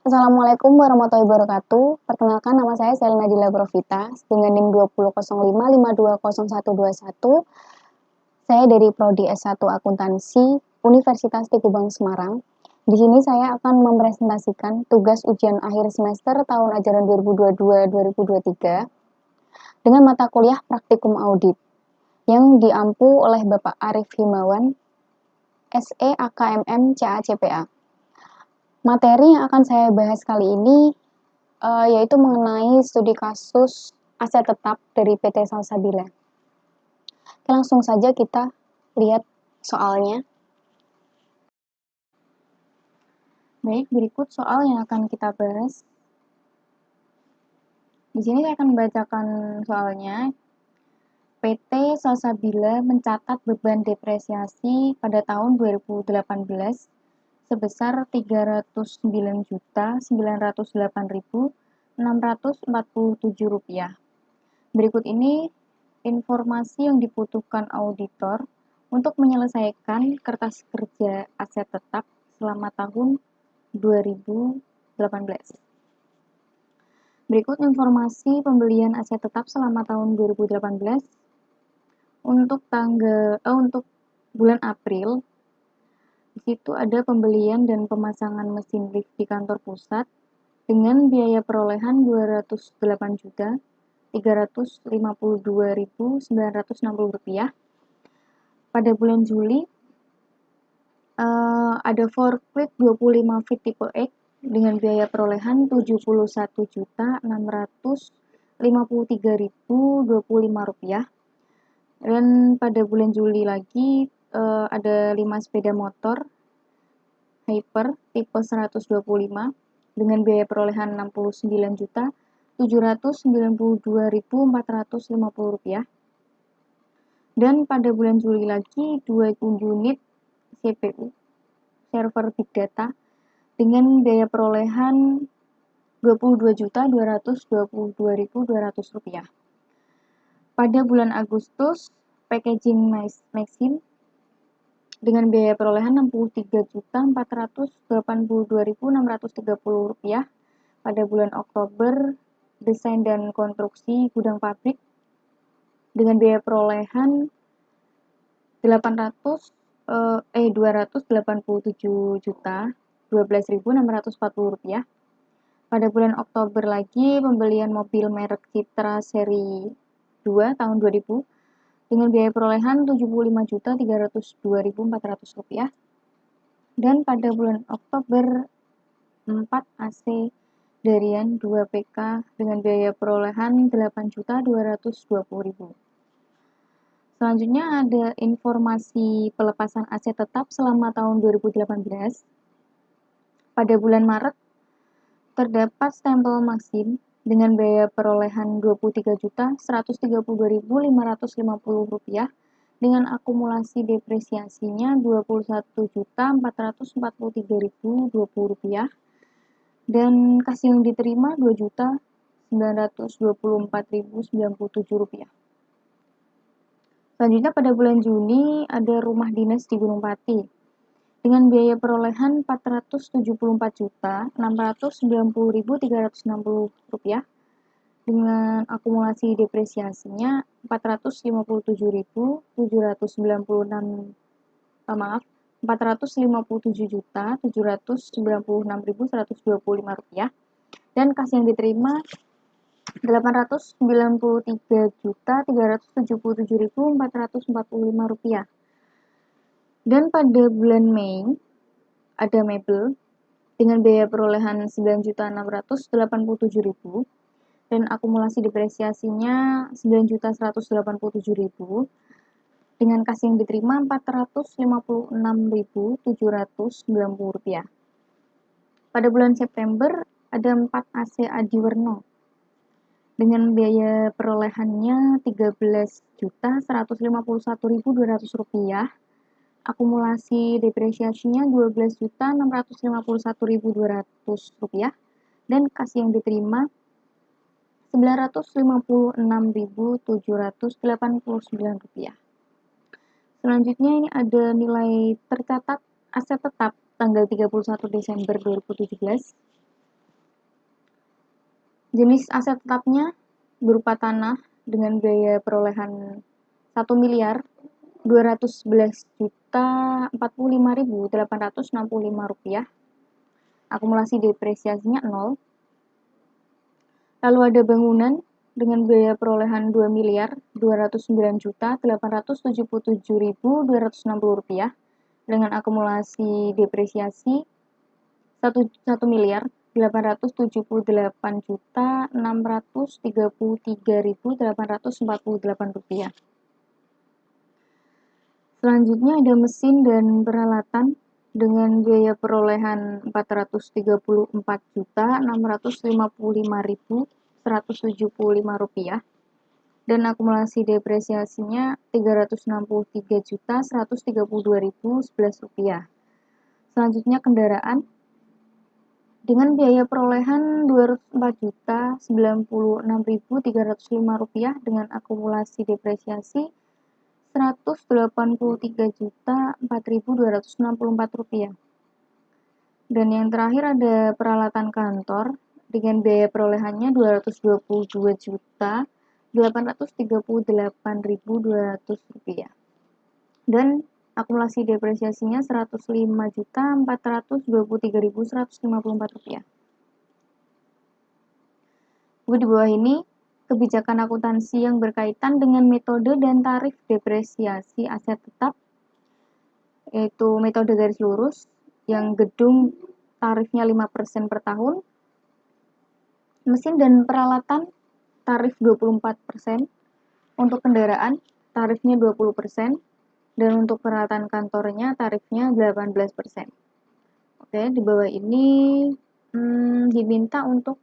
Assalamualaikum warahmatullahi wabarakatuh. Perkenalkan nama saya Selina Dila Profita dengan NIM 2005520121. Saya dari Prodi S1 Akuntansi Universitas Teguh Bang Semarang. Di sini saya akan mempresentasikan tugas ujian akhir semester tahun ajaran 2022-2023 dengan mata kuliah Praktikum Audit yang diampu oleh Bapak Arif Himawan, SE AKMM CA-CPA. Materi yang akan saya bahas kali ini yaitu mengenai studi kasus aset tetap dari PT Salsabila. Langsung saja kita lihat soalnya. Baik, berikut soal yang akan kita bahas. Di sini saya akan membacakan soalnya. PT Salsabila mencatat beban depresiasi pada tahun 2018 sebesar Rp309.908.647. Berikut ini informasi yang dibutuhkan auditor untuk menyelesaikan kertas kerja aset tetap selama tahun 2018. Berikut informasi pembelian aset tetap selama tahun 2018. Untuk bulan April, di situ ada pembelian dan pemasangan mesin lift di kantor pusat dengan biaya perolehan Rp208.352.960. Pada bulan Juli, ada forklift 25 feet tipe X dengan biaya perolehan Rp71.653.025. Dan pada bulan Juli lagi ada 5 sepeda motor Hyper tipe 125 dengan biaya perolehan Rp69.792.450. Dan pada bulan Juli lagi 2 unit CPU server Big Data dengan biaya perolehan Rp22.222.200. Pada bulan Agustus, packaging machine dengan biaya perolehan Rp63.482.630. Pada bulan Oktober, desain dan konstruksi gudang pabrik dengan biaya perolehan Rp287.12.640. Pada bulan Oktober lagi, pembelian mobil merek Citra seri 2 tahun 2000 dengan biaya perolehan Rp75.302.400. Dan pada bulan Oktober 4 AC Darian 2 PK dengan biaya perolehan Rp8.220.000. Selanjutnya ada informasi pelepasan aset tetap selama tahun 2018. Pada bulan Maret terdapat stempel Maxim dengan biaya perolehan Rp23.132.550 dengan akumulasi depresiasinya Rp21.443.020 dan kas yang diterima Rp2.924.097. Selanjutnya pada bulan Juni ada rumah dinas di Gunung Pati dengan biaya perolehan Rp474.690.360 dengan akumulasi depresiasinya Rp457.125 dan kas yang diterima Rp893.377.445. Dan pada bulan Mei ada mebel dengan biaya perolehan Rp9.687.000 dan akumulasi depresiasinya Rp9.187.000 dengan kas yang diterima Rp456.790. Pada bulan September ada 4 AC Adiwerno dengan biaya perolehannya Rp13.151.200, akumulasi depresiasinya Rp12.651.200 dan kas yang diterima Rp956.789. Selanjutnya ini ada nilai tercatat aset tetap tanggal 31 Desember 2017. Jenis aset tetapnya berupa tanah dengan biaya perolehan 1.211.045.865 rupiah. Akumulasi depresiasinya 0. Lalu ada bangunan dengan biaya perolehan 2.209.877.260 rupiah dengan akumulasi depresiasi 1.838.633.848 rupiah. Selanjutnya ada mesin dan peralatan dengan biaya perolehan 434.655.175 rupiah dan akumulasi depresiasinya 363.132.011 rupiah. Selanjutnya kendaraan dengan biaya perolehan 204.096.305 rupiah dengan akumulasi depresiasi 183.004.264 rupiah. Dan yang terakhir ada peralatan kantor dengan biaya perolehannya 222.838.200 rupiah. Dan akumulasi depresiasinya 105.423.154 rupiah. Di bawah ini kebijakan akuntansi yang berkaitan dengan metode dan tarif depresiasi aset tetap, yaitu metode garis lurus yang gedung tarifnya 5% per tahun, mesin dan peralatan tarif 24%, untuk kendaraan tarifnya 20%, dan untuk peralatan kantornya tarifnya 18%. Oke, di bawah ini diminta untuk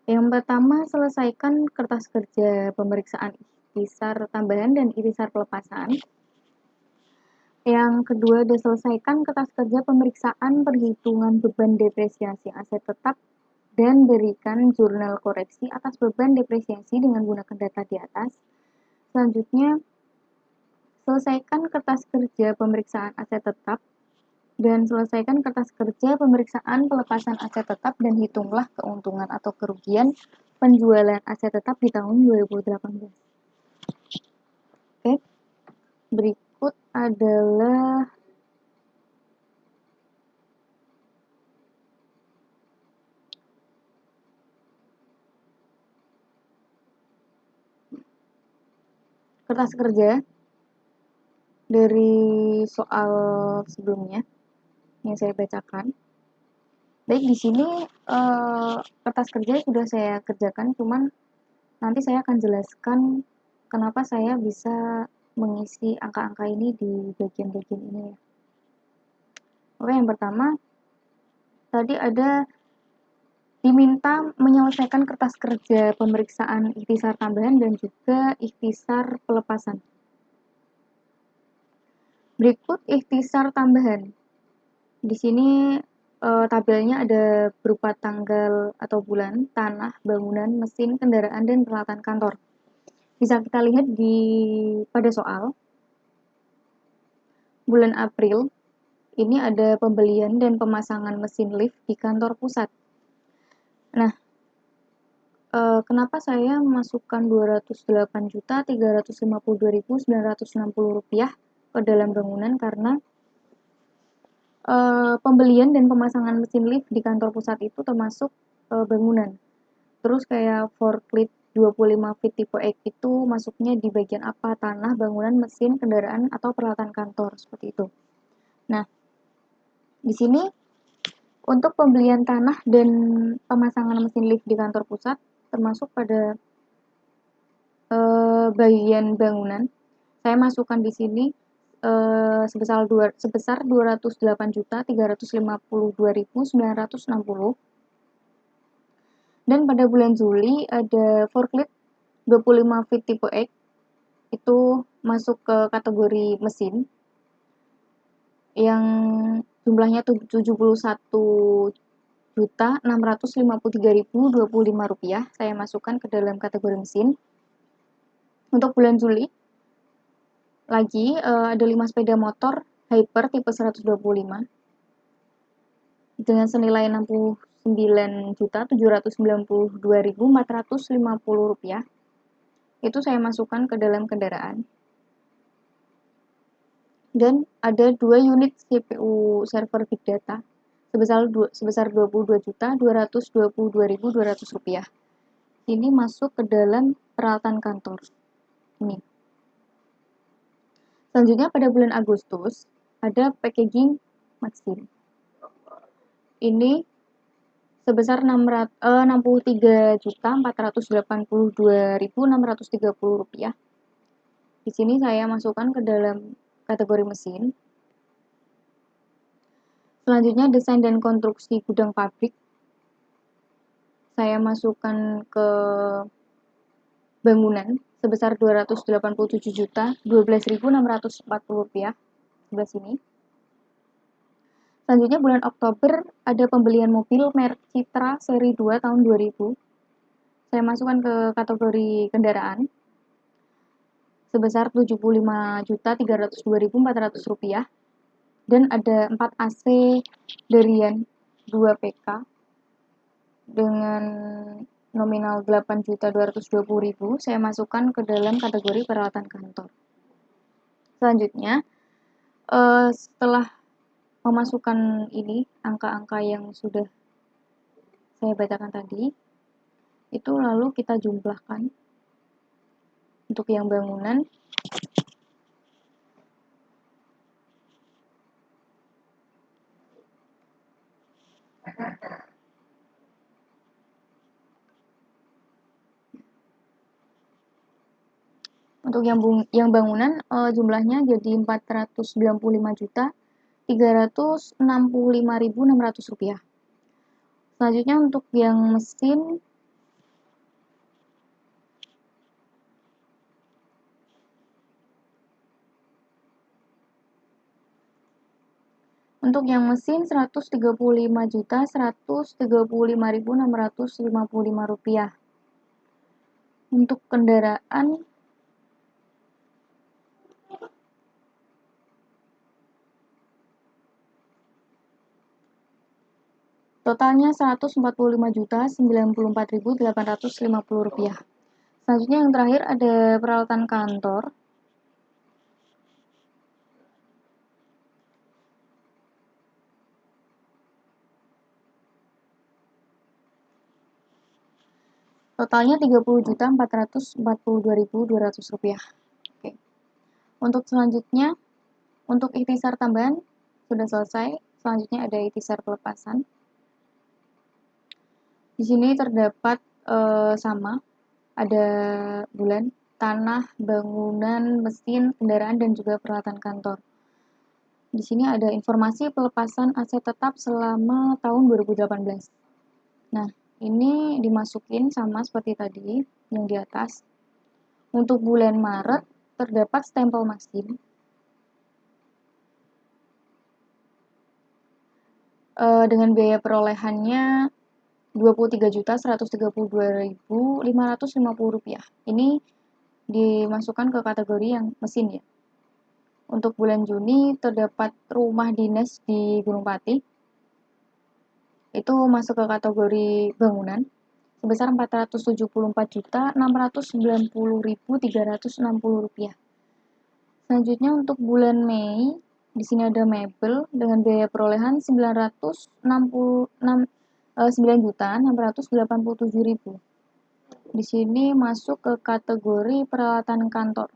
yang pertama selesaikan kertas kerja pemeriksaan ikhtisar tambahan dan ikhtisar pelepasan. Yang kedua, diselesaikan kertas kerja pemeriksaan perhitungan beban depresiasi aset tetap dan berikan jurnal koreksi atas beban depresiasi dengan menggunakan data di atas. Selanjutnya, selesaikan kertas kerja pemeriksaan aset tetap dan selesaikan kertas kerja pemeriksaan pelepasan aset tetap dan hitunglah keuntungan atau kerugian penjualan aset tetap di tahun 2018. Oke, berikut adalah kertas kerja dari soal sebelumnya yang saya bacakan. Baik, di sini kertas kerja sudah saya kerjakan, cuman nanti saya akan jelaskan kenapa saya bisa mengisi angka-angka ini di bagian-bagian ini ya. Oke, yang pertama tadi ada diminta menyelesaikan kertas kerja pemeriksaan ikhtisar tambahan dan juga ikhtisar pelepasan. Berikut ikhtisar tambahan. Di sini tabelnya ada berupa tanggal atau bulan, tanah, bangunan, mesin, kendaraan, dan peralatan kantor. Bisa kita lihat pada soal bulan April ini ada pembelian dan pemasangan mesin lift di kantor pusat. Nah, kenapa saya memasukkan 208.352.960 rupiah ke dalam bangunan? Karena pembelian dan pemasangan mesin lift di kantor pusat itu termasuk bangunan. Terus kayak forklift 25 feet tipe X itu masuknya di bagian apa? Tanah, bangunan, mesin, kendaraan, atau peralatan kantor, seperti itu. Nah, di sini untuk pembelian tanah dan pemasangan mesin lift di kantor pusat termasuk pada bagian bangunan. Saya masukkan di sini sebesar 208.352.960. Dan pada bulan Juli ada forklift 25 feet tipe X itu masuk ke kategori mesin yang jumlahnya 71.653.025 rupiah. Saya masukkan ke dalam kategori mesin. Untuk bulan Juli lagi ada 5 sepeda motor Hyper tipe 125 dengan senilai Rp9.792.450 itu saya masukkan ke dalam kendaraan. Dan ada 2 unit CPU server big data sebesar Rp22.222.200. Ini masuk ke dalam peralatan kantor. Ini. Selanjutnya pada bulan Agustus ada packaging mesin. Ini sebesar Rp63.482.630. Di sini saya masukkan ke dalam kategori mesin. Selanjutnya desain dan konstruksi gudang pabrik. Saya masukkan ke bangunan sebesar Rp287.12.640 sebelah sini. Selanjutnya bulan Oktober ada pembelian mobil merek Citra seri 2 tahun 2000. Saya masukkan ke kategori kendaraan sebesar Rp75.302.400 dan ada 4 AC Darian 2 PK dengan nominal Rp8.220.000. Saya masukkan ke dalam kategori peralatan kantor. Selanjutnya setelah memasukkan ini angka-angka yang sudah saya bacakan tadi, itu lalu kita jumlahkan. Untuk yang bangunan jumlahnya jadi Rp495.365.600. Selanjutnya untuk yang mesin Rp135.135.655. Untuk kendaraan totalnya Rp145.094.850. Selanjutnya yang terakhir ada peralatan kantor. Totalnya Rp30.442.200. Oke. Untuk selanjutnya, untuk ikhtisar tambahan sudah selesai. Selanjutnya ada ikhtisar pelepasan. Di sini terdapat sama, ada bulan, tanah, bangunan, mesin, kendaraan, dan juga peralatan kantor. Di sini ada informasi pelepasan aset tetap selama tahun 2018. Nah, ini dimasukin sama seperti tadi yang di atas. Untuk bulan Maret terdapat stempel mesin dengan biaya perolehannya Rp23.132.550. Ini dimasukkan ke kategori yang mesin ya. Untuk bulan Juni terdapat rumah dinas di Gunung Pati. Itu masuk ke kategori bangunan sebesar Rp474.690.360. Selanjutnya untuk bulan Mei, di sini ada mebel dengan biaya perolehan Rp9.687.000. Di sini masuk ke kategori peralatan kantor.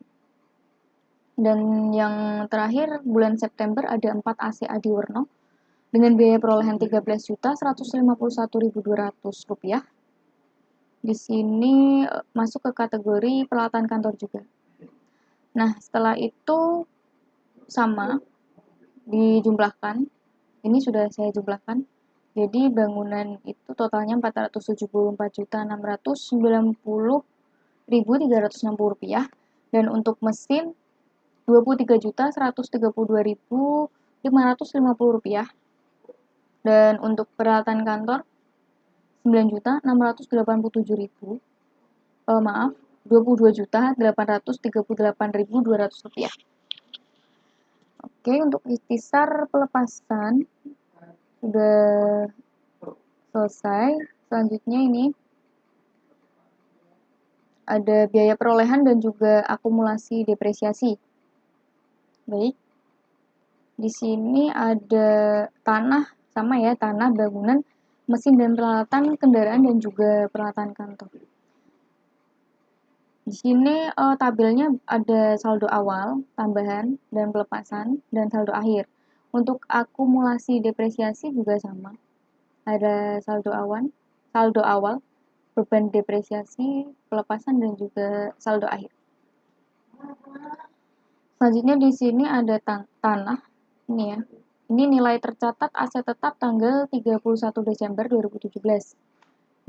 Dan yang terakhir bulan September ada 4 AC Adiwarno dengan biaya perolehan Rp13.151.200. Di sini masuk ke kategori peralatan kantor juga. Nah, setelah itu sama dijumlahkan. Ini sudah saya jumlahkan. Jadi bangunan itu totalnya Rp474.690.360 dan untuk mesin Rp23.132.550 dan untuk peralatan kantor Rp9.687.000. Rp22.838.200. Oke, untuk ikhtisar pelepasan sudah selesai. Selanjutnya ini ada biaya perolehan dan juga akumulasi depresiasi. Baik. Di sini ada tanah, sama ya, tanah, bangunan, mesin dan peralatan kendaraan dan juga peralatan kantor. Di sini tabelnya ada saldo awal, tambahan, dan pelepasan, dan saldo akhir. Untuk akumulasi depresiasi juga sama. Ada saldo awal, beban depresiasi, pelepasan, dan juga saldo akhir. Selanjutnya di sini ada tanah. Ini ya. Ini nilai tercatat aset tetap tanggal 31 Desember 2017.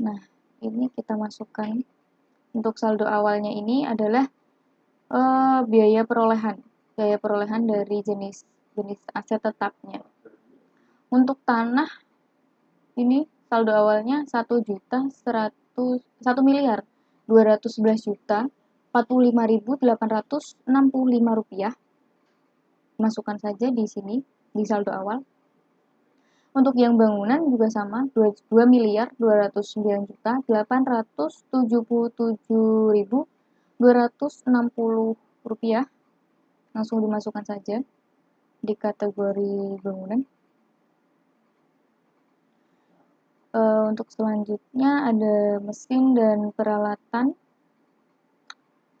Nah, ini kita masukkan. Untuk saldo awalnya ini adalah biaya perolehan dari jenis aset tetapnya. Untuk tanah ini saldo awalnya 1.211.455.865 rupiah. Masukkan saja di sini di saldo awal. Untuk yang bangunan juga sama, 2.209.877.260 rupiah. Langsung dimasukkan saja di kategori bangunan. Untuk selanjutnya ada mesin dan peralatan.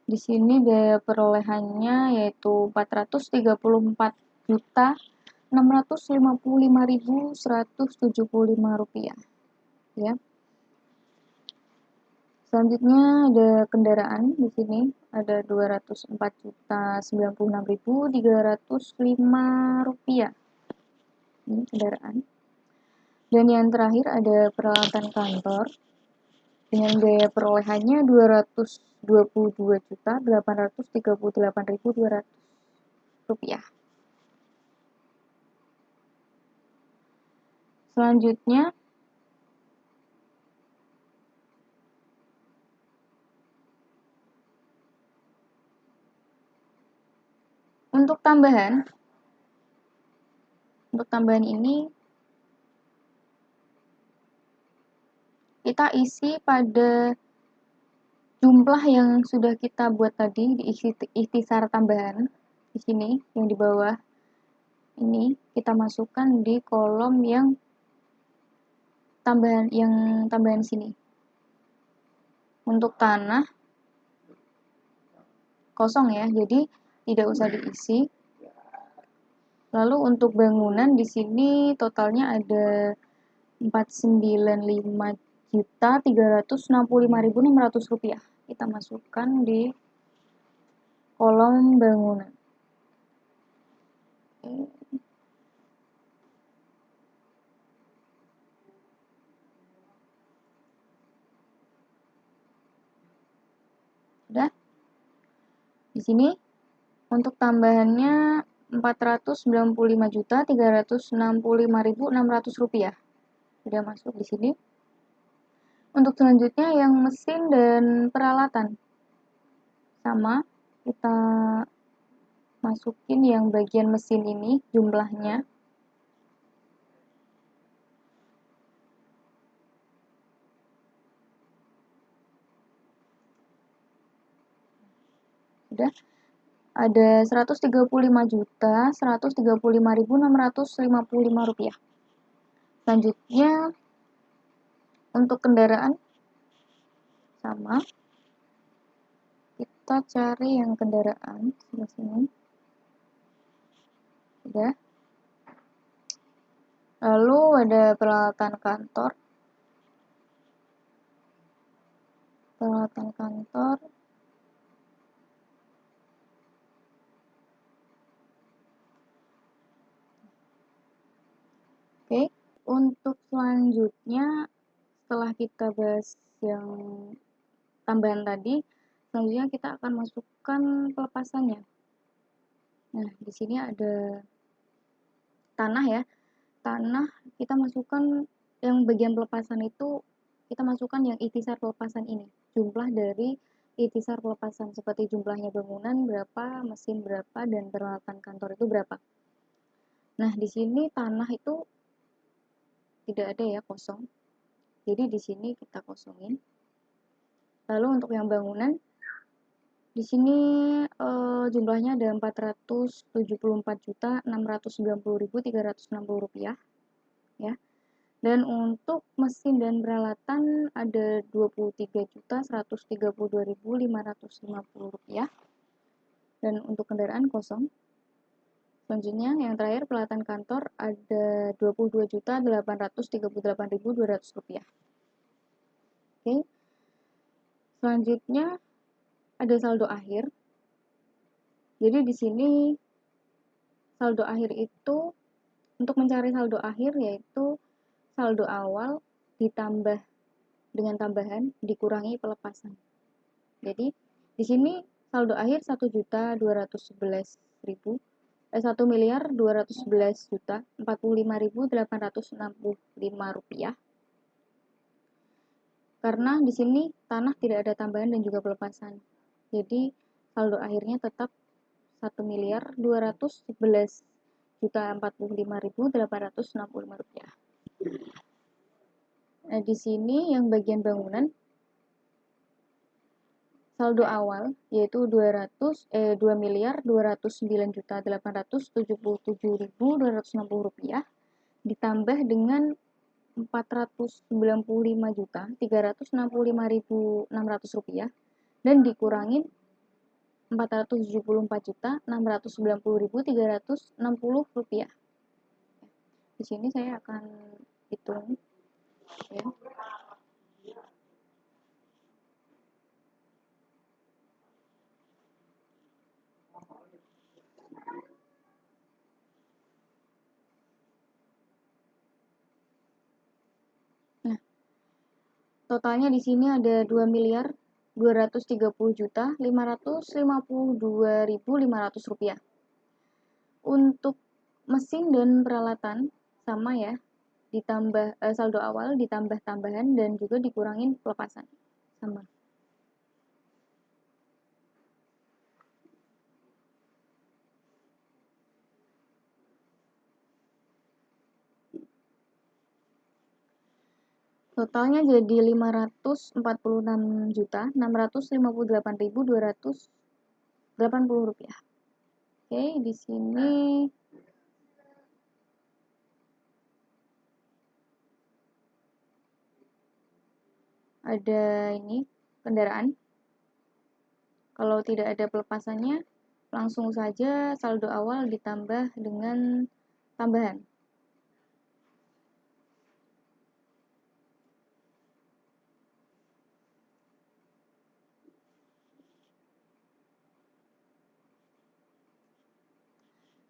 Di sini biaya perolehannya yaitu 434.655.175 rupiah. Ya. Selanjutnya ada kendaraan. Di sini ada 204.096.305 rupiah. Ini kendaraan. Dan yang terakhir ada peralatan kantor dengan biaya perolehannya 222.838.200 rupiah. Selanjutnya untuk tambahan ini kita isi pada jumlah yang sudah kita buat tadi di ikhtisar tambahan. Di sini yang di bawah ini kita masukkan di kolom yang tambahan sini. Untuk tanah kosong ya, jadi tidak usah diisi. Lalu untuk bangunan di sini totalnya ada 495.365.600 rupiah. Kita masukkan di kolom bangunan. Udah. Di sini untuk tambahannya 495.365.600 rupiah. Sudah masuk di sini. Untuk selanjutnya yang mesin dan peralatan. Sama, kita masukin yang bagian mesin ini jumlahnya. Sudah. Ada 135.135.655 rupiah. Selanjutnya untuk kendaraan sama, kita cari yang kendaraan sebelah sini. Sudah. Lalu ada peralatan kantor. Oke, untuk selanjutnya setelah kita bahas yang tambahan tadi, selanjutnya kita akan masukkan pelepasannya. Nah, di sini ada tanah ya. Tanah kita masukkan yang bagian pelepasan itu, kita masukkan yang ikhtisar pelepasan ini. Jumlah dari ikhtisar pelepasan seperti jumlahnya bangunan berapa, mesin berapa, dan peralatan kantor itu berapa. Nah, di sini tanah itu tidak ada ya, kosong. Jadi di sini kita kosongin. Lalu untuk yang bangunan, di sini jumlahnya ada Rp474.690.360 ya. Dan untuk mesin dan peralatan ada Rp23.132.550. Dan untuk kendaraan kosong. Selanjutnya yang terakhir peralatan kantor ada Rp22.838.200. Oke. Selanjutnya ada saldo akhir. Jadi di sini saldo akhir itu, untuk mencari saldo akhir yaitu saldo awal ditambah dengan tambahan dikurangi pelepasan. Jadi di sini saldo akhir 1.211.455.865 rupiah. Karena di sini tanah tidak ada tambahan dan juga pelepasan. Jadi saldo akhirnya tetap 1.211.045.865 rupiah. Nah, di sini yang bagian bangunan saldo awal yaitu 2.209.877.260 rupiah ditambah dengan 495.365.600 rupiah dan dikurangin 474.690.360 rupiah. Di sini saya akan hitung ya. Nah, totalnya di sini ada 2.230.552.500 rupiah. Untuk mesin dan peralatan sama ya, ditambah saldo awal ditambah tambahan dan juga dikurangin pelepasan sama. Totalnya jadi 546.658.280 rupiah. Oke, di sini ada ini kendaraan. Kalau tidak ada pelepasannya, langsung saja saldo awal ditambah dengan tambahan.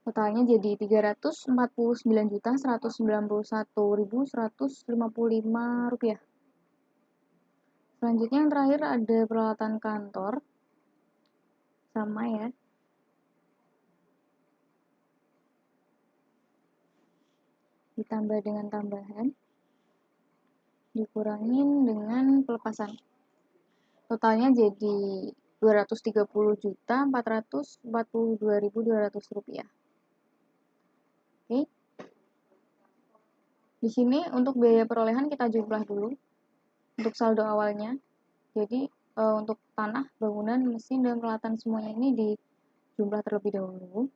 Totalnya jadi 349.191.155 rupiah. Selanjutnya yang terakhir ada peralatan kantor. Sama ya. Ditambah dengan tambahan. Dikurangin dengan pelepasan. Totalnya jadi 230.442.200 rupiah. Oke. Di sini untuk biaya perolehan kita jumlah dulu untuk saldo awalnya. Jadi untuk tanah, bangunan, mesin, dan peralatan semuanya ini dijumlah terlebih dahulu.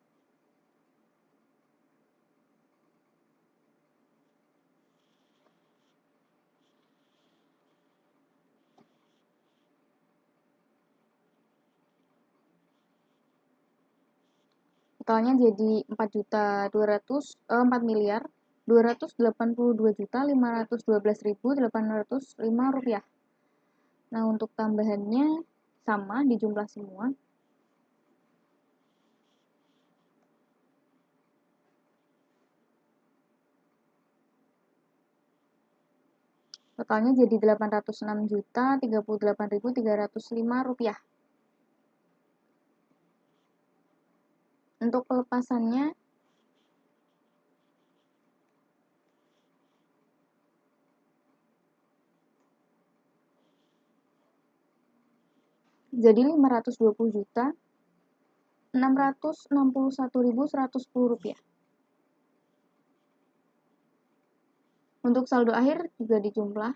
Totalnya jadi 4.282.512.805 rupiah. Nah, untuk tambahannya sama dijumlah semua. Totalnya jadi 806.038.305 rupiah. Untuk pelepasannya jadi 520.661.110 rupiah. Untuk saldo akhir juga dijumlah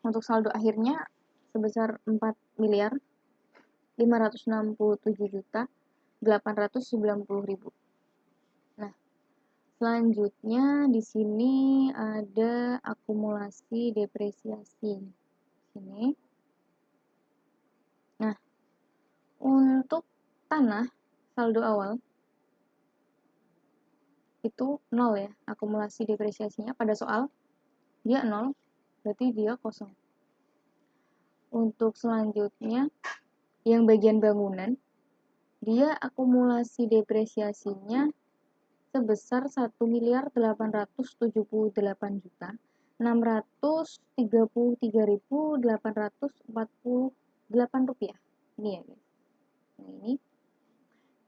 Untuk saldo akhirnya sebesar 4.567.890.000. Nah, selanjutnya di sini ada akumulasi depresiasi. Sini. Nah, untuk tanah saldo awal itu 0 ya, akumulasi depresiasinya pada soal dia 0, berarti dia kosong. Untuk selanjutnya yang bagian bangunan, dia akumulasi depresiasinya sebesar 1.873.848 rupiah. Ini ya guys. Nah, ini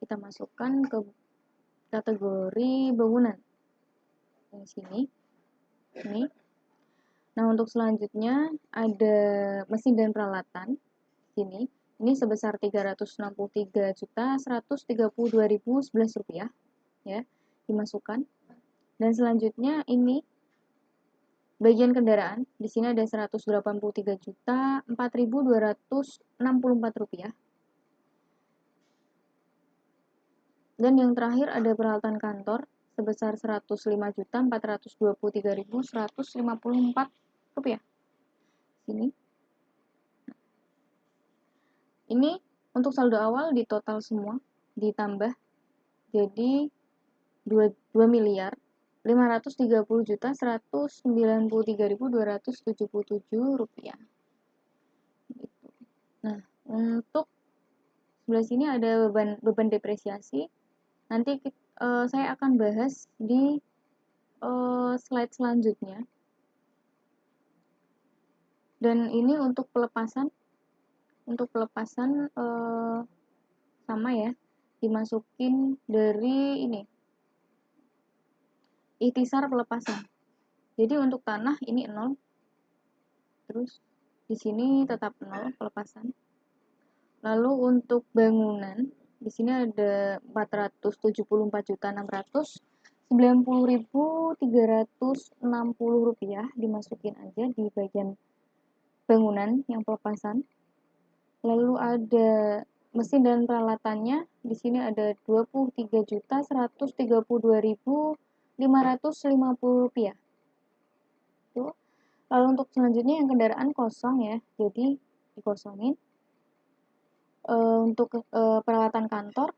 kita masukkan ke kategori bangunan. Yang sini. Ini. Nah, untuk selanjutnya ada mesin dan peralatan. Sini. Ini sebesar 363.132.011 rupiah. Ya, dimasukkan. Dan selanjutnya ini bagian kendaraan. Di sini ada 183.004.264 rupiah. Dan yang terakhir ada peralatan kantor sebesar 105.423.154 rupiah. Sini. Ini untuk saldo awal di total semua ditambah jadi 2.530.193.277 rupiah. Gitu. Nah, untuk sebelah sini ada beban depresiasi. Nanti saya akan bahas di slide selanjutnya. Dan ini untuk pelepasan. Untuk pelepasan sama ya, dimasukin dari ini. Ikhtisar pelepasan. Jadi untuk tanah ini 0. Terus di sini tetap 0 pelepasan. Lalu untuk bangunan di sini ada 474.690.360 rupiah, dimasukin aja di bagian bangunan yang pelepasan. Lalu ada mesin dan peralatannya di sini ada 23.132.550 rupiah. Tuh. Lalu untuk selanjutnya yang kendaraan kosong ya, jadi dikosongin. Untuk peralatan kantor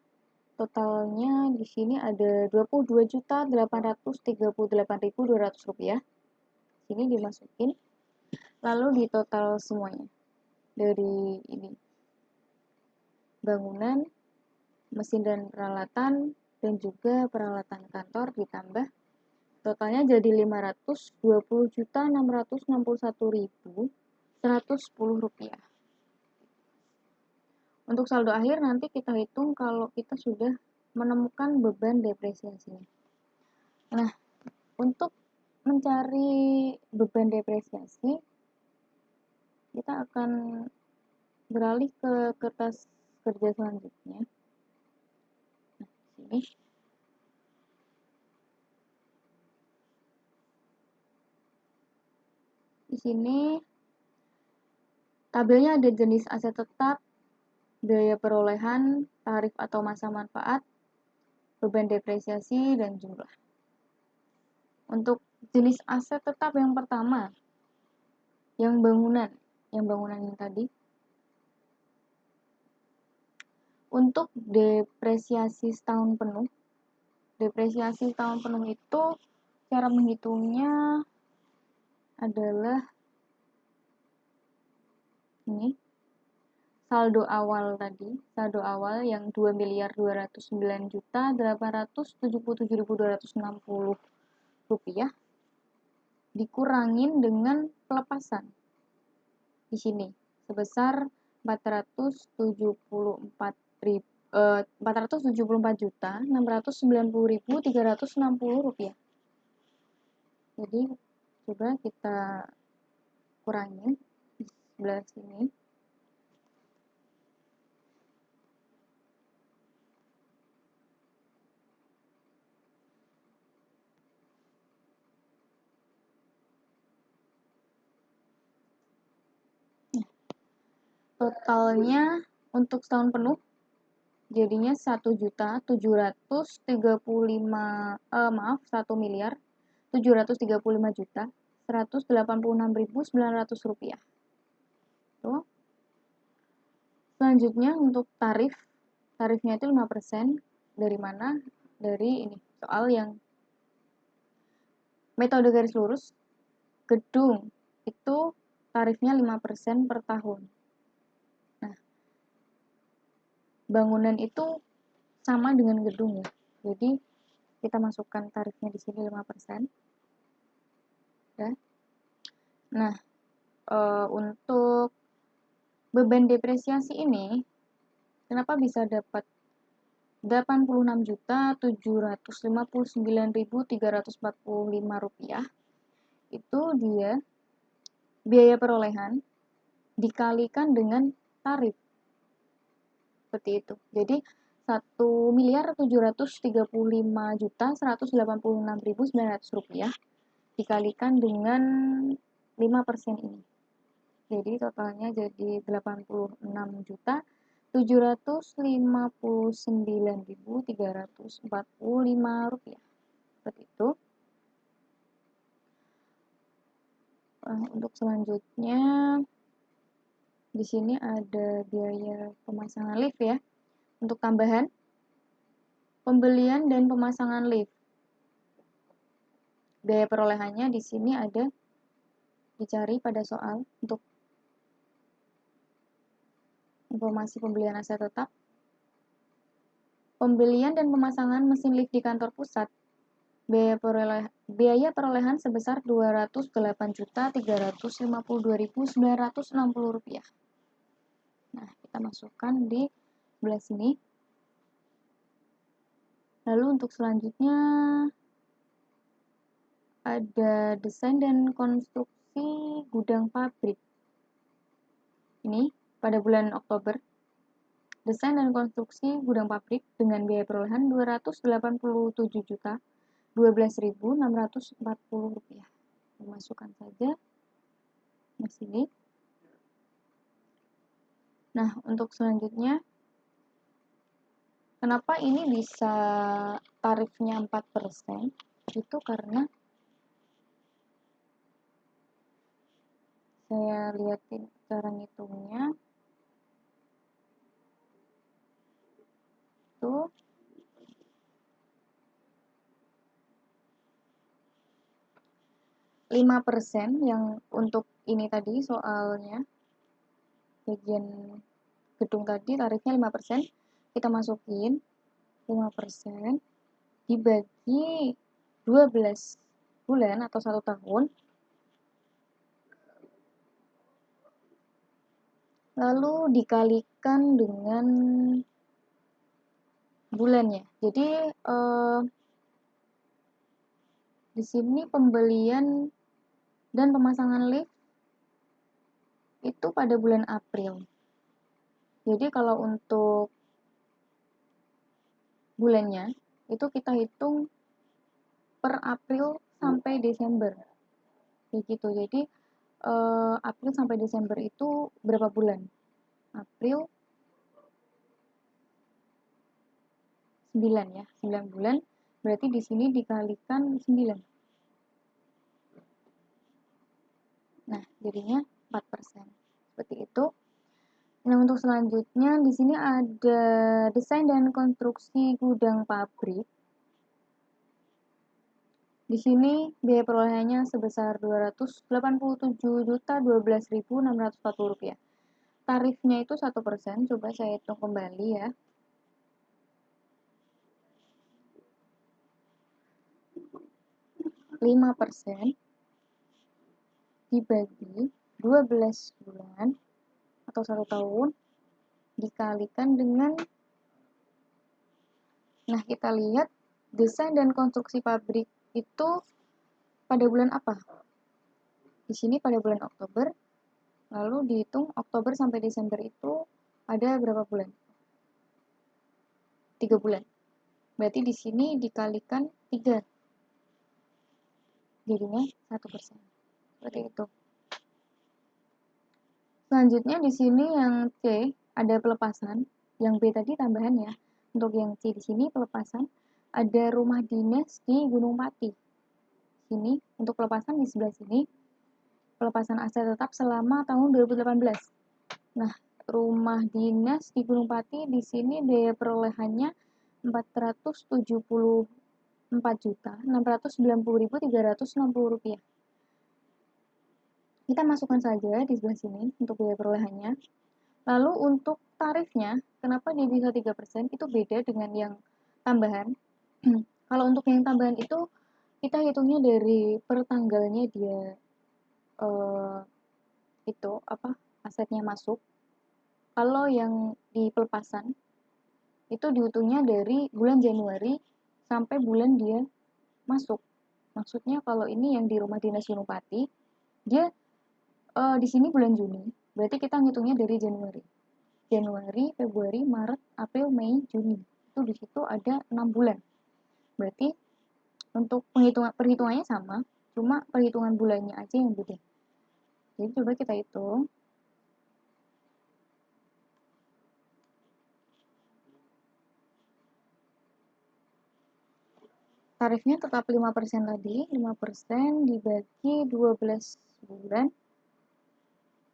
totalnya di sini ada 22.838.200 rupiah. Sini dimasukin. Lalu di total semuanya dari ini bangunan, mesin dan peralatan, dan juga peralatan kantor ditambah totalnya jadi 520.661.110 rupiah. Untuk saldo akhir nanti kita hitung kalau kita sudah menemukan beban depresiasinya. Nah, untuk mencari beban depresiasi, kita akan beralih ke kertas kerja selanjutnya. Nah, sini. Di sini tabelnya ada jenis aset tetap, biaya perolehan, tarif atau masa manfaat, beban depresiasi, dan jumlah. Untuk jenis aset tetap yang pertama, yang bangunan yang tadi. Untuk depresiasi setahun penuh, itu cara menghitungnya adalah ini. Saldo awal yang 2.209.877.260 rupiah dikurangin dengan pelepasan di sini sebesar 474.690.360 rupiah. Jadi coba kita kurangin di sebelah sini. Totalnya untuk setahun penuh jadinya 1 miliar 185 juta 186.900 rupiah. Tuh. Selanjutnya untuk tarifnya itu 5%. Dari mana? Dari ini soal yang metode garis lurus gedung itu tarifnya 5% per tahun. Nah, bangunan itu sama dengan gedung ya. Jadi kita masukkan tarifnya di sini 5%. Ya. Nah, untuk beban depresiasi ini kenapa bisa dapat 86.759.345 rupiah? Itu dia biaya perolehan dikalikan dengan tarif. Seperti itu. Jadi 1.735.186.900 rupiah dikalikan dengan 5% ini. Jadi totalnya jadi 86.759.345 rupiah. Seperti itu. Untuk selanjutnya di sini ada biaya pemasangan lift ya. Untuk tambahan pembelian dan pemasangan lift. Biaya perolehannya di sini ada dicari pada soal untuk informasi pembelian aset tetap. Pembelian dan pemasangan mesin lift di kantor pusat. Biaya perolehan sebesar Rp208.352.960. Nah, kita masukkan di sebelah sini. Lalu untuk selanjutnya ada desain dan konstruksi gudang pabrik. Ini pada bulan Oktober. Desain dan konstruksi gudang pabrik dengan biaya perolehan Rp287.012.640. Masukkan saja di sini. Nah, untuk selanjutnya kenapa ini bisa tarifnya 4%? Itu karena saya lihatin cara ngitungnya. Tuh. %, yang untuk ini tadi soalnya bagian gedung tadi tarifnya 5%. Kita masukin 5% dibagi 12 bulan atau 1 tahun. Lalu dikalikan dengan bulannya. Jadi di sini pembelian dan pemasangan lift itu pada bulan April. Jadi kalau untuk bulannya itu kita hitung per April sampai Desember. Begitu. Jadi April sampai Desember itu berapa bulan? April 9 ya, 9 bulan. Berarti di sini dikalikan 9. Nah, jadinya 4%. Seperti itu. Nah, untuk selanjutnya di sini ada desain dan konstruksi gudang pabrik. Di sini biaya perolehannya sebesar Rp287.012.640. Tarifnya itu 1%. Coba saya hitung kembali ya. 5% dibagi 12 bulan atau 1 tahun dikalikan dengan, nah kita lihat desain dan konstruksi pabrik itu pada bulan apa? Di sini pada bulan Oktober. Lalu dihitung Oktober sampai Desember itu ada berapa bulan? 3 bulan. Berarti di sini dikalikan 3. Jadinya 1%. Seperti itu. Selanjutnya di sini yang C ada pelepasan, yang B tadi tambahan ya. Untuk yang C di sini pelepasan ada rumah dinas di Gunung Pati. Sini untuk pelepasan di sebelah sini pelepasan aset tetap selama tahun 2018. Nah, rumah dinas di Gunung Pati di sini biaya perolehannya Rp474.690.360. Kita masukkan saja di sebelah sini untuk biaya perolehannya. Lalu untuk tarifnya, kenapa dia bisa 3%? Itu beda dengan yang tambahan. Kalau untuk yang tambahan itu kita hitungnya dari per tanggalnya dia itu asetnya masuk. Kalau yang di pelepasan itu dihitungnya dari bulan Januari sampai bulan dia masuk. Maksudnya kalau ini yang di rumah dinas Gunung Pati, dia di sini bulan Juni. Berarti kita ngitungnya dari Januari. Januari, Februari, Maret, April, Mei, Juni. Itu di situ ada 6 bulan. Berarti untuk perhitungannya sama, cuma perhitungan bulannya aja yang beda. Jadi coba kita hitung. Tarifnya tetap 5% tadi, 5% dibagi 12 bulan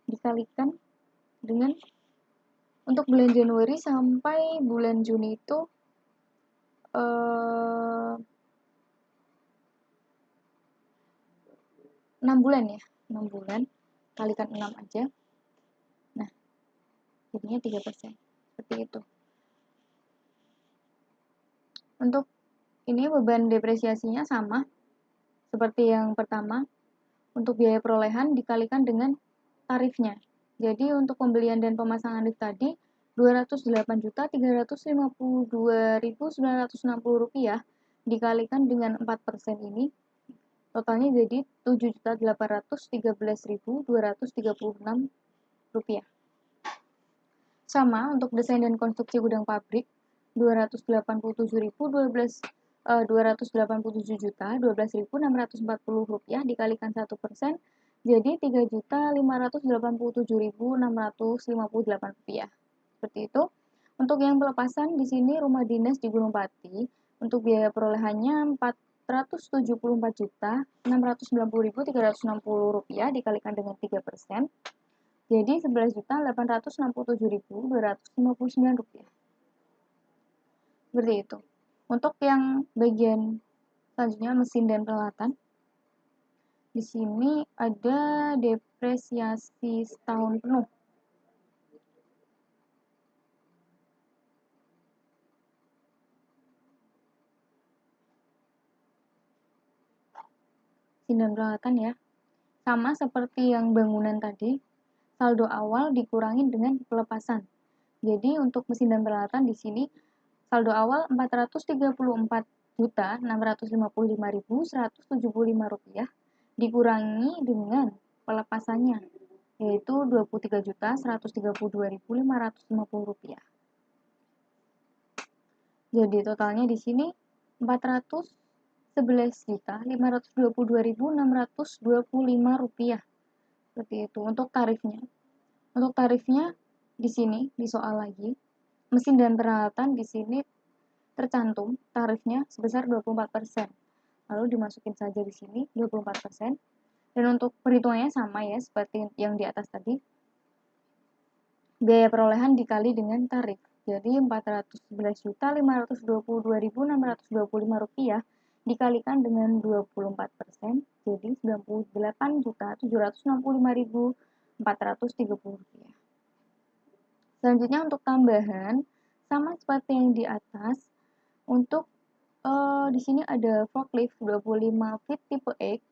dikalikan dengan untuk bulan Januari sampai bulan Juni itu 6 bulan ya, 6 bulan kalikan 6 aja. Nah, jadinya 3%. Seperti itu. Untuk ini beban depresiasinya sama seperti yang pertama. Untuk biaya perolehan dikalikan dengan tarifnya. Jadi untuk pembelian dan pemasangan lift tadi Rp208.352.960 dikalikan dengan 4% ini totalnya jadi Rp7.813.236. Sama untuk desain dan konstruksi gudang pabrik Rp287.12.12.640 dikalikan 1% jadi Rp3.587.658. Seperti itu. Untuk yang pelepasan di sini rumah dinas di Gunung Pati untuk biaya perolehannya Rp474.690.360 dikalikan dengan 3%. Jadi Rp11.867.259. Seperti itu. Untuk yang bagian selanjutnya mesin dan peralatan. Di sini ada depresiasi setahun penuh. Mesin dan peralatan ya. Sama seperti yang bangunan tadi, saldo awal dikurangi dengan pelepasan. Jadi untuk mesin dan peralatan di sini saldo awal Rp434.655.175 dikurangi dengan pelepasannya yaitu Rp23.132.550. Jadi totalnya di sini Rp411.522.625. Seperti itu untuk tarifnya. Untuk tarifnya di sini di soal lagi mesin dan peralatan di sini tercantum tarifnya sebesar 24%. Lalu dimasukin saja di sini 24%. Dan untuk perhitungannya sama ya seperti yang di atas tadi. Biaya perolehan dikali dengan tarif. Jadi Rp411.522.625 dikalikan dengan 24%, jadi Rp98.765.430. Selanjutnya untuk tambahan, sama seperti yang di atas, untuk di sini ada forklift 25 feet tipe X.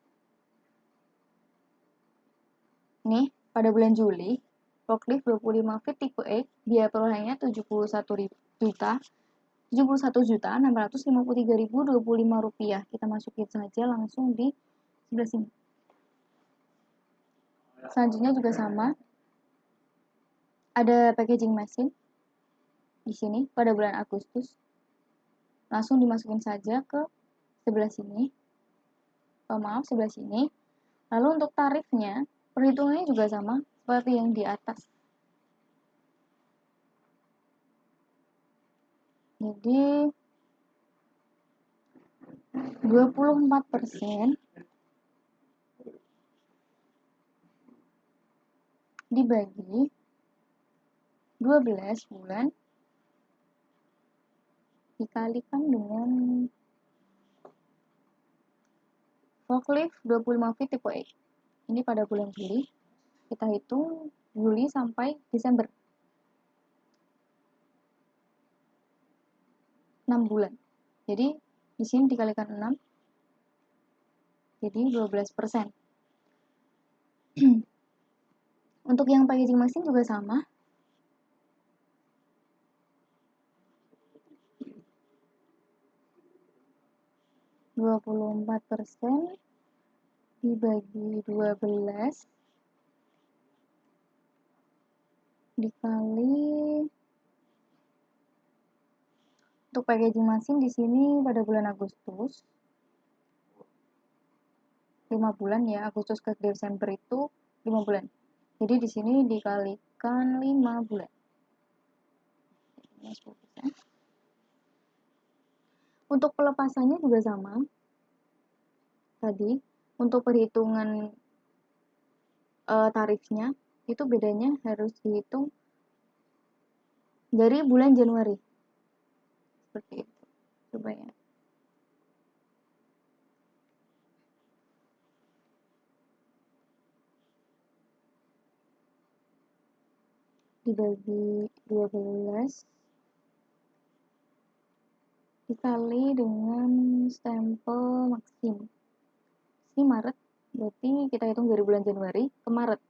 Nih, pada bulan Juli, forklift 25 feet tipe X, biaya perolehannya Rp71.653.025. Kita masukin saja langsung di sebelah sini. Selanjutnya juga sama. Ada packaging mesin di sini pada bulan Agustus. Langsung dimasukin saja ke sebelah sini. Sebelah sini. Lalu untuk tarifnya, perhitungannya juga sama seperti yang di atas. Jadi 24% dibagi 12 bulan dikalikan dengan forklift 25 feet tipe E. Ini pada bulan Juli. Kita hitung Juli sampai Desember. 6 bulan. Jadi di sini dikalikan 6. Jadi 12%. Untuk yang packaging mesin juga sama. %, dibagi 12 dikali, untuk packaging mesin di sini pada bulan Agustus 5 bulan ya, Agustus ke Desember itu 5 bulan. Jadi di sini dikalikan 5 bulan. 10%. Untuk pelepasannya juga sama. Tadi untuk perhitungan tarifnya itu bedanya harus dihitung dari bulan Januari. Seperti itu. Coba ya. Dibagi 12 dikali dengan stempel Maxim. Ini Maret, berarti kita hitung dari bulan Januari ke Maret.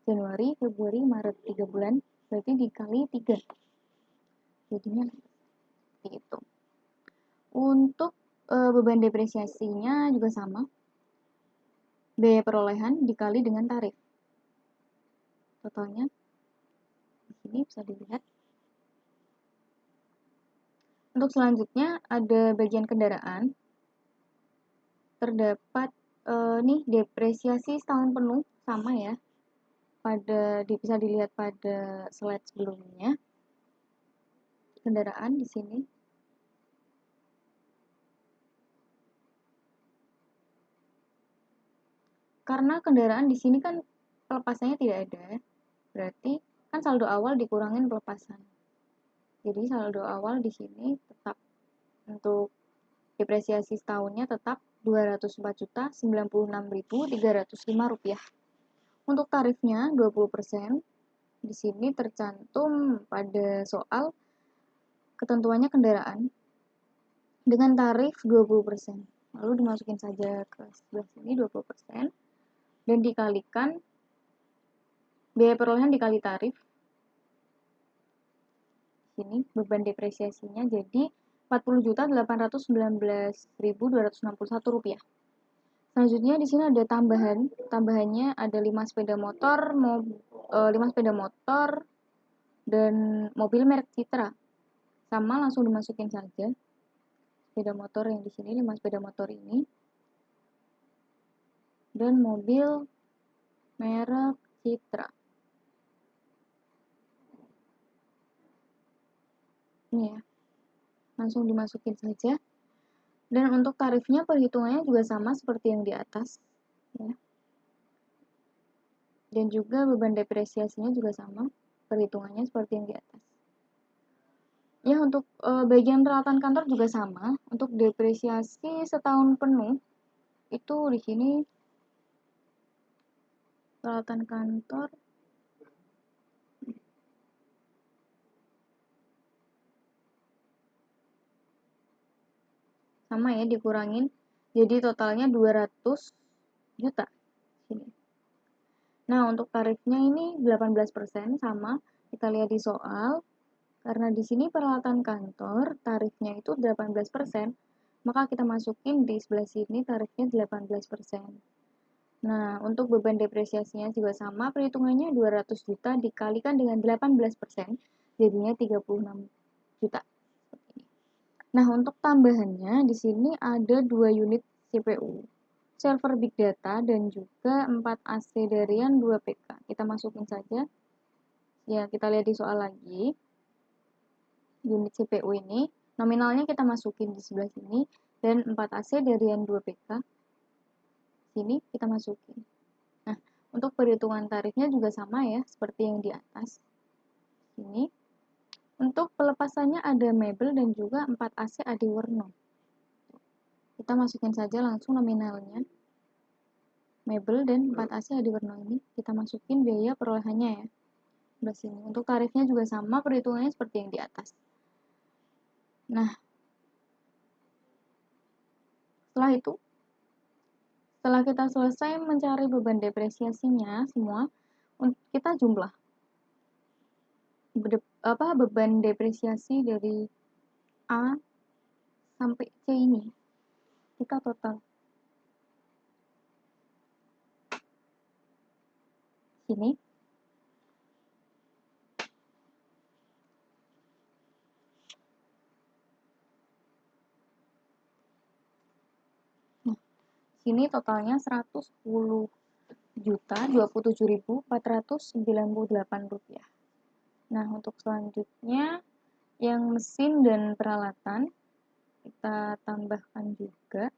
Januari, Februari, Maret, 3 bulan, berarti dikali 3. Jadinya seperti itu. Untuk beban depresiasinya juga sama. Biaya perolehan dikali dengan tarif. Totalnya di sini bisa dilihat. Untuk selanjutnya ada bagian kendaraan. Terdapat nih depresiasi setahun penuh sama ya. Bisa dilihat pada slide sebelumnya. Kendaraan di sini. Karena kendaraan di sini kan pelepasannya tidak ada, berarti kan saldo awal dikurangin pelepasan. Jadi saldo awal di sini tetap untuk depresiasi setahunnya tetap Rp204.096.305. Untuk tarifnya 20%. Di sini tercantum pada soal ketentuannya kendaraan dengan tarif 20%. Lalu dimasukin saja ke sebelah sini 20%. Dan dikalikan biaya perolehan dikali tarif. Sini beban depresiasinya jadi Rp40.819.261. Selanjutnya di sini ada tambahannya ada 5 sepeda motor, 5 sepeda motor dan mobil merek Citra. Sama langsung dimasukin saja. Sepeda motor yang di sini 5 sepeda motor ini. Dan mobil merek Citra. Ini ya. Langsung dimasukin saja. Dan untuk tarifnya perhitungannya juga sama seperti yang di atas ya. Dan juga beban depresiasinya juga sama, perhitungannya seperti yang di atas. Ya, untuk bagian peralatan kantor juga sama. Untuk depresiasi setahun penuh itu di sini peralatan kantor sama ya, dikurangin jadi totalnya 200 juta sini. Nah, untuk tarifnya ini 18% sama, kita lihat di soal. Karena di sini peralatan kantor tarifnya itu 18%, maka kita masukin di sebelah sini tarifnya 18%. Nah, untuk beban depresiasinya juga sama, perhitungannya 200 juta dikalikan dengan 18%, jadinya 36 juta. Nah, untuk tambahannya di sini ada 2 unit CPU. server big data dan juga 4 AC Darian 2 PK. Kita masukin saja. Ya, kita lihat di soal lagi. Unit CPU ini nominalnya kita masukin di sebelah sini dan 4 AC Darian 2 PK. Sini kita masukin. Nah, untuk perhitungan tarifnya juga sama ya, seperti yang di atas. Ini. Untuk pelepasannya ada mebel dan juga 4 AC Adi Warno. Kita masukin saja langsung nominalnya. Mebel dan 4 AC Adi Warno ini kita masukin biaya perolehannya ya. Sebelah sini. Untuk tarifnya juga sama, perhitungannya seperti yang di atas. Nah, setelah itu, setelah kita selesai mencari beban depresiasinya semua, kita jumlah beban depresiasi dari A sampai C ini. Kita total. Sini. Nah, sini totalnya 110.027.498 rupiah. Nah, untuk selanjutnya yang mesin dan peralatan kita tambahkan juga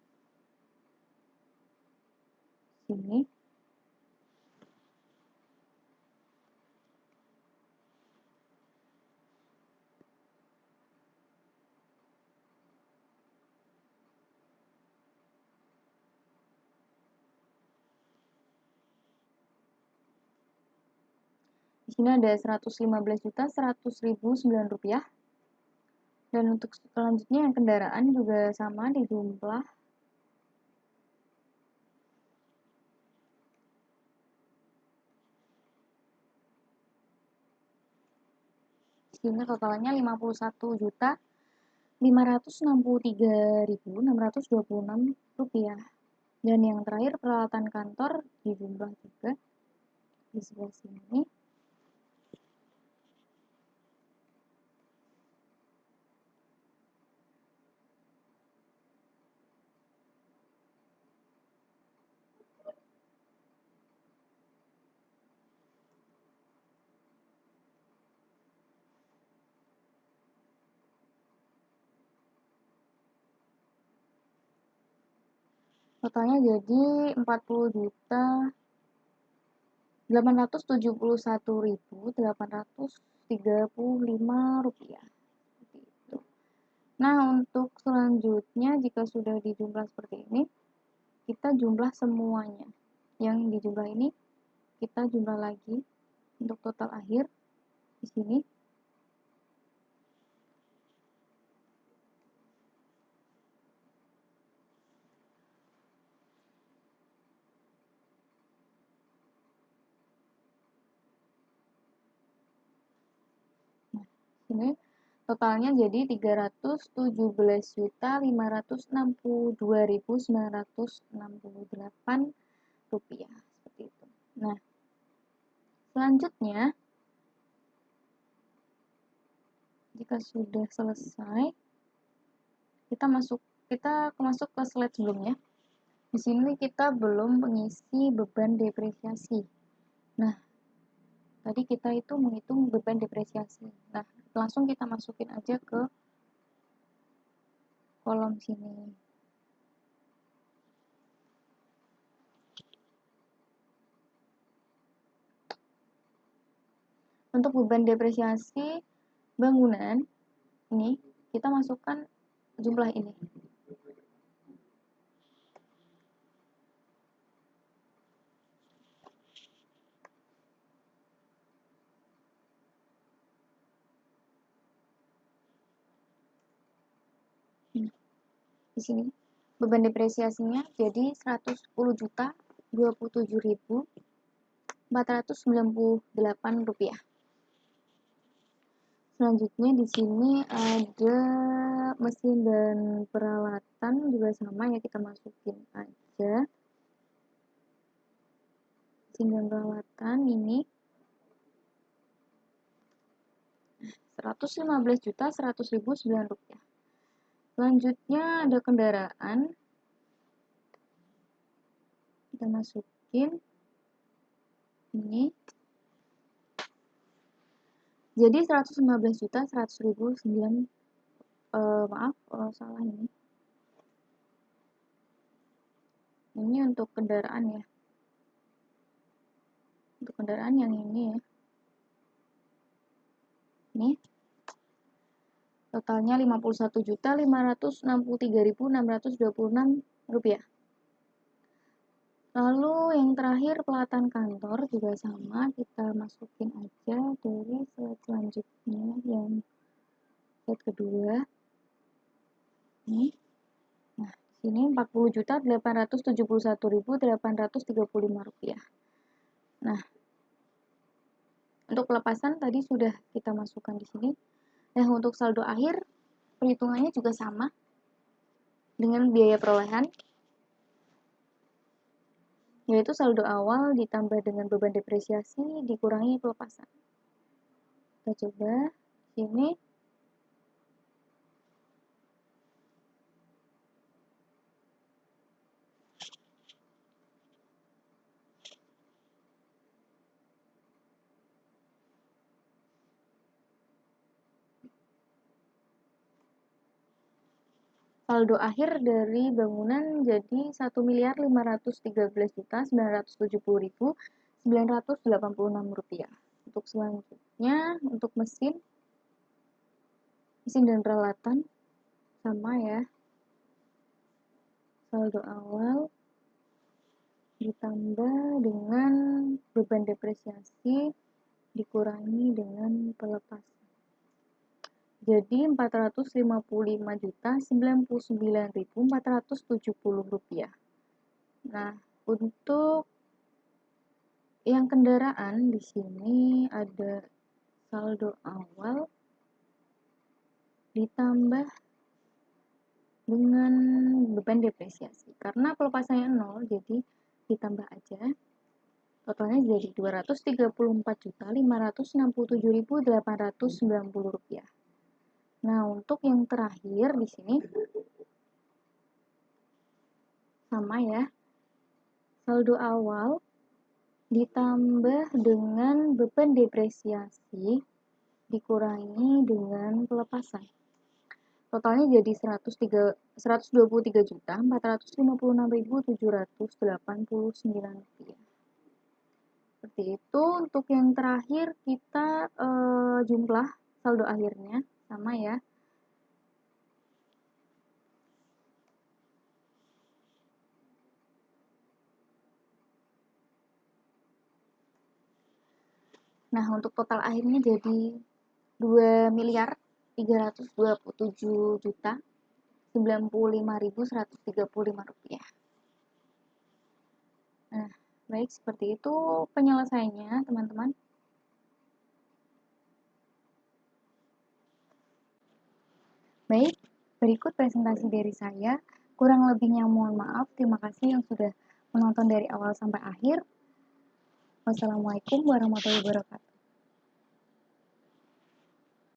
sini. Di sini ada 115.100.009 rupiah. Dan untuk selanjutnya yang kendaraan juga sama di jumlah. Di sini totalnya 51.563.626 rupiah. Dan yang terakhir peralatan kantor di jumlah juga di sebelah sini. Totalnya jadi 40.871.835 rupiah. Gitu. Nah, untuk selanjutnya jika sudah dijumlah seperti ini, kita jumlah semuanya. Yang dijumlah ini kita jumlah lagi untuk total akhir di sini. Nah, sini totalnya jadi 307.562.968 rupiah seperti itu. Nah, selanjutnya jika sudah selesai kita masuk ke slide sebelumnya. Di sini kita belum mengisi beban depresiasi. Nah, tadi kita itu menghitung beban depresiasi. Nah, langsung kita masukin aja ke kolom sini. Untuk beban depresiasi bangunan ini kita masukkan jumlah ini. Di sini beban depresiasinya jadi 110.027.498 rupiah. Selanjutnya di sini ada mesin dan peralatan juga sama ya, kita masukin aja. Mesin dan peralatan ini 115.100.009 rupiah. Selanjutnya ada kendaraan. kita masukin ini. Jadi 115 juta 100.000 maaf salah ini. Ini untuk kendaraan ya. Untuk kendaraan yang ini ya. Ini totalnya 51.563.626 rupiah. Lalu yang terakhir pelatan kantor juga sama, kita masukin aja dari slide selanjutnya yang slide kedua. Nih. Nah, sini 40.871.835 rupiah. Nah, untuk pelepasan tadi sudah kita masukkan di sini. Nah, untuk saldo akhir perhitungannya juga sama dengan biaya perolehan, yaitu saldo awal ditambah dengan beban depresiasi dikurangi pelepasan. Kita coba sini. Saldo akhir dari bangunan jadi 1.513.970.986 rupiah. Untuk selanjutnya, untuk mesin dan peralatan sama ya. Saldo awal ditambah dengan beban depresiasi dikurangi dengan pelepasan. Jadi 455.099.470 rupiah. Nah, untuk yang kendaraan di sini ada saldo awal ditambah dengan beban depresiasi. Karena pelepasannya 0, jadi ditambah aja. Totalnya jadi 234.567.890 rupiah. Nah, untuk yang terakhir di sini sama ya. Saldo awal ditambah dengan beban depresiasi dikurangi dengan pelepasan. Totalnya jadi 123.456.789 rupiah. Seperti itu. Untuk yang terakhir kita jumlah saldo akhirnya sama ya. Nah, untuk total akhirnya jadi 2.327.095.135 rupiah. Nah, baik, seperti itu penyelesaiannya, teman-teman. Baik, berikut presentasi dari saya. Kurang lebihnya mohon maaf. Terima kasih yang sudah menonton dari awal sampai akhir. Wassalamualaikum warahmatullahi wabarakatuh.